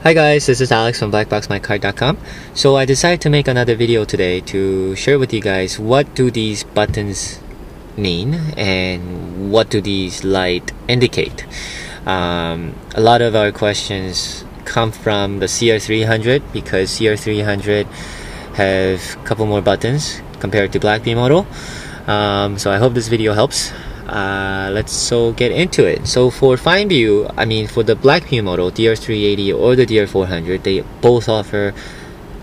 Hi guys, this is Alex from blackboxmycard.com. So I decided to make another video today to share with you guys what do these buttons mean and what do these lights indicate. A lot of our questions come from the CR300 because CR300 have a couple more buttons compared to Blackvue model. So I hope this video helps. Let's get into it. So for Finevu, for the Blackvue model, DR380 or the DR400, they both offer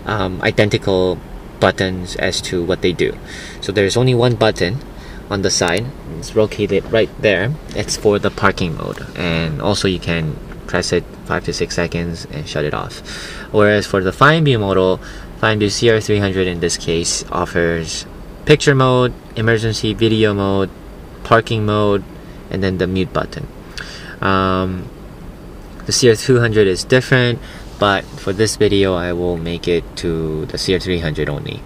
identical buttons as to what they do. So there's only one button on the side. It's located right there. It's for the parking mode, and also you can press it 5 to 6 seconds and shut it off. Whereas for the Finevu model, Finevu CR300 in this case offers picture mode, emergency video mode, parking mode, and then the mute button. The CR200 is different, but for this video I will make it to the CR300 only.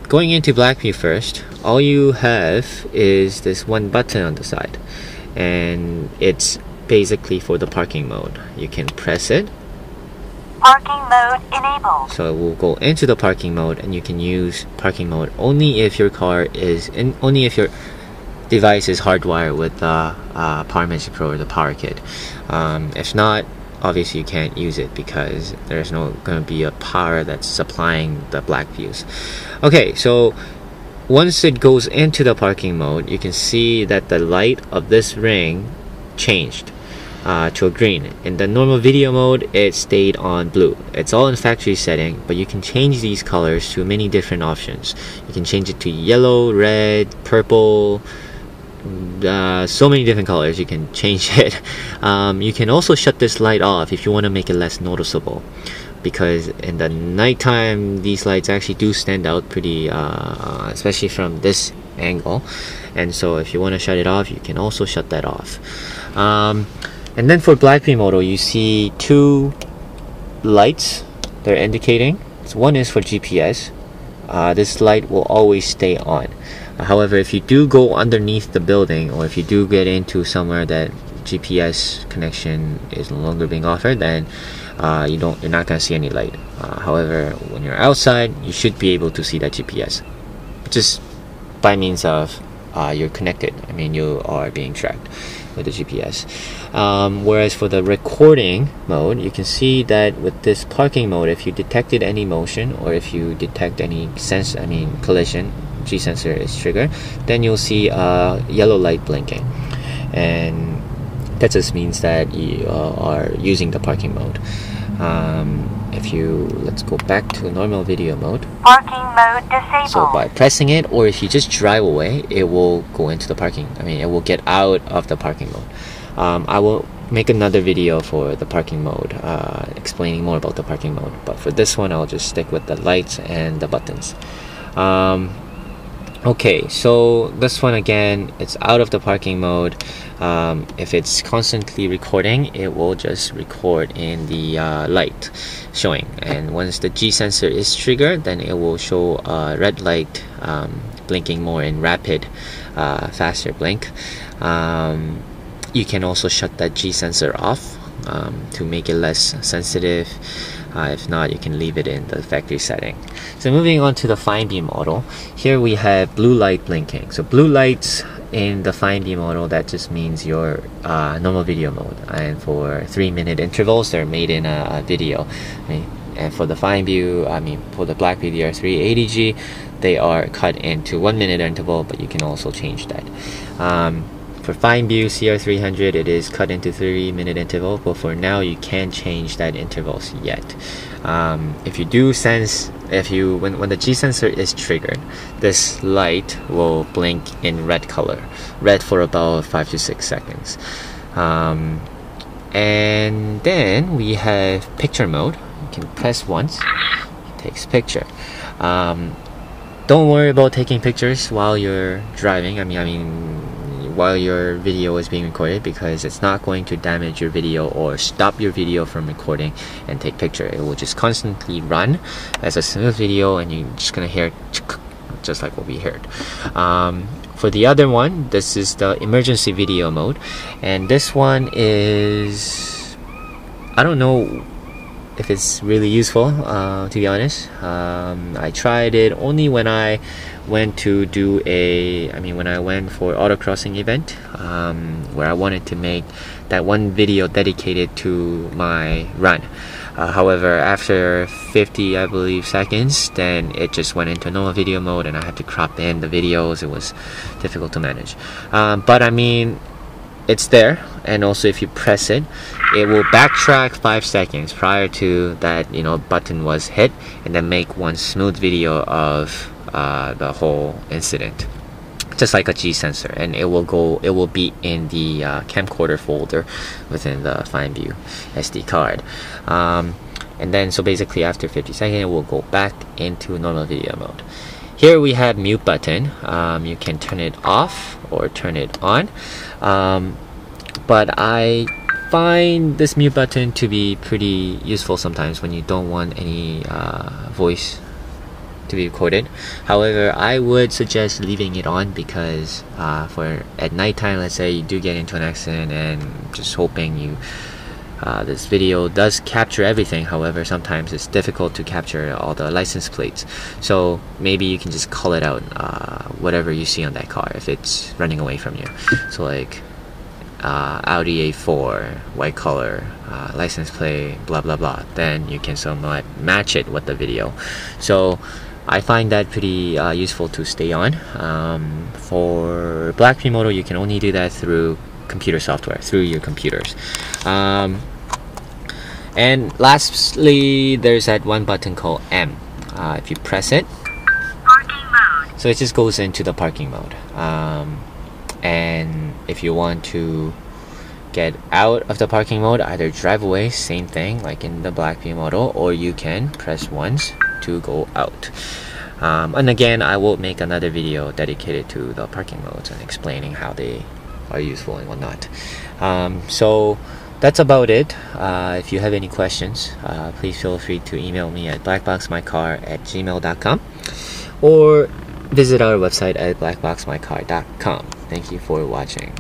Going into Blackvue first, all you have is this one button on the side, and it's basically for the parking mode. You can press it. Parking mode enabled. So we'll go into the parking mode, and you can use parking mode only if your car is only if your device is hardwired with the Power Magic Pro or the Power Kit. If not, obviously you can't use it because there's no going to be a power that's supplying the Blackvues. Okay, so once it goes into the parking mode, you can see that the light of this ring changed to a green. In the normal video mode, it stayed on blue. It's all in factory setting, but you can change these colors to many different options. You can change it to yellow, red, purple, so many different colors you can change it. You can also shut this light off if you want to make it less noticeable, because in the nighttime these lights actually do stand out pretty, especially from this angle. And so if you want to shut it off, you can also shut that off. And then for Blackvue model, you see two lights they're indicating. So one is for GPS. This light will always stay on. However, if you do go underneath the building, or if you do get into somewhere that GPS connection is no longer being offered, then you're not going to see any light. However, when you're outside, you should be able to see that GPS, just by means of you're connected. You are being tracked with the GPS. Whereas for the recording mode, you can see that with this parking mode, if you detected any motion or if you detect any collision, G sensor is triggered, then you'll see a yellow light blinking, and that just means that you are using the parking mode. Let's go back to normal video mode. Parking mode disabled. So by pressing it, or if you just drive away, it will go into the parking. It will get out of the parking mode. I will make another video for the parking mode, explaining more about the parking mode. But for this one, I'll just stick with the lights and the buttons. Okay, so this one again, it's out of the parking mode. If it's constantly recording, it will just record in the light showing, and once the G sensor is triggered, then it will show a red light blinking more in rapid, faster blink. You can also shut that G sensor off to make it less sensitive. If not, you can leave it in the factory setting. So moving on to the Finevu model, here we have blue light blinking. So blue lights in the Finevu model, that just means your normal video mode, and for 3-minute intervals, they're made in a video. And for the Finevu, for the Blackvue DR380G, they are cut into 1-minute interval, but you can also change that. For Finevu CR300, it is cut into 3-minute interval, but for now you can't change that intervals yet. If you do sense, when the G sensor is triggered, this light will blink in red color, red for about 5 to 6 seconds. And then we have picture mode. You can press once, it takes picture. Don't worry about taking pictures while you're driving. While your video is being recorded, because it's not going to damage your video or stop your video from recording and take picture. It will just constantly run as a smooth video, and you're just gonna hear just like what we heard. For the other one, this is the emergency video mode, and this one is, I don't know if it's really useful, to be honest. I tried it only when I went to do when I went for autocrossing event, where I wanted to make that one video dedicated to my run. However, after 50, I believe, seconds, then it just went into normal video mode and I had to crop in the videos. It was difficult to manage. But I mean, it's there, and also if you press it, it will backtrack 5 seconds prior to that button was hit, and then make one smooth video of the whole incident, just like a G sensor, and it will be in the camcorder folder within the Finevu SD card. And then so basically after 50 seconds, it will go back into normal video mode. Here we have mute button. You can turn it off or turn it on. But I find this mute button to be pretty useful sometimes when you don't want any voice to be recorded. However, I would suggest leaving it on because for at nighttime, let's say you do get into an accident, and just hoping this video does capture everything. However, sometimes it's difficult to capture all the license plates, so maybe you can just call it out, whatever you see on that car if it's running away from you. So like Audi A4, white color, license plate, blah blah blah, then you can somewhat match it with the video. So I find that pretty useful to stay on. For Blackvue model, you can only do that through computer software, through your computers. And lastly, there's that one button called M. If you press it, Parking mode. so it just goes into the parking mode. And if you want to get out of the parking mode, either drive away, same thing like in the Blackvue model, or you can press once to go out. And again, I will make another video dedicated to the parking modes and explaining how they are useful and whatnot. So that's about it. If you have any questions, please feel free to email me at blackboxmycar@gmail.com or visit our website at blackboxmycar.com. Thank you for watching.